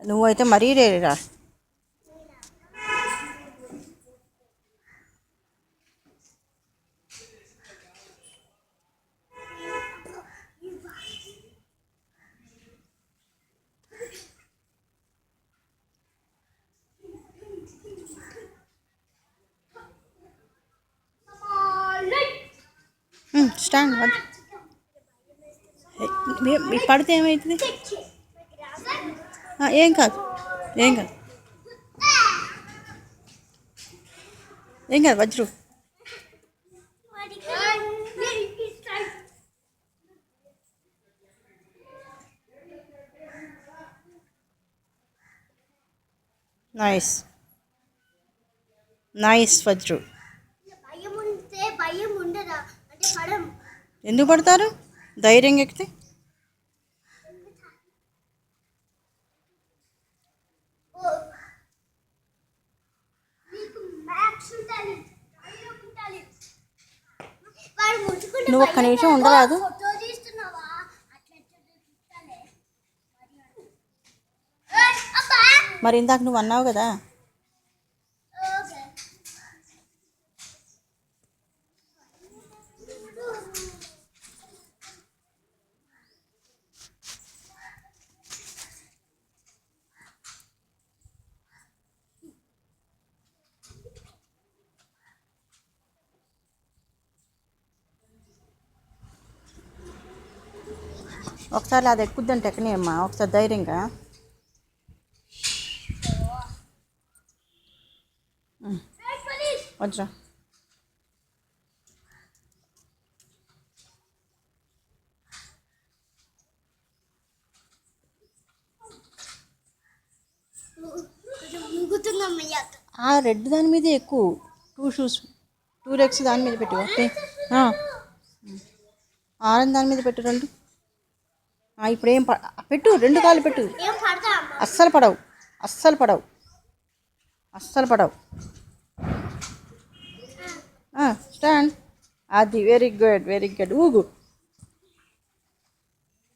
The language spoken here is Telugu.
నువ్వైతే మరీ రేరా. స్టాండ్ పడితే ఏమవుతుంది? ఏం కాదు, ఏం కాదు, ఏం కాదు వజ్రు. Nice nice వజ్రు. ఎందుకు పడతారు ధైర్యంగా ఎక్కితే? నువ్వు ఒక్క నిమిషం ఉండరాదు? మరి ఇందాక నువ్వు అన్నావు కదా. ఒకసారి అది ఎక్కుద్దంటే ఎక్కనే అమ్మా, ఒకసారి ధైర్యంగా. వజ్రా ఆ రెడ్ దాని మీద ఎక్కువ. 2 షూస్ 2 లెగ్స్ దాని మీద పెట్టు. ఓకే, ఆరెంజ్ దాని మీద పెట్టు 2. ఇప్పుడు ఏం పెట్టు, 2 కాళ్ళు పెట్టు. అస్సలు పడవు, అస్సలు పడవు, అస్సలు పడవు. స్టాండ్. అది వెరీ గుడ్, వెరీ గుడ్. ఊగు.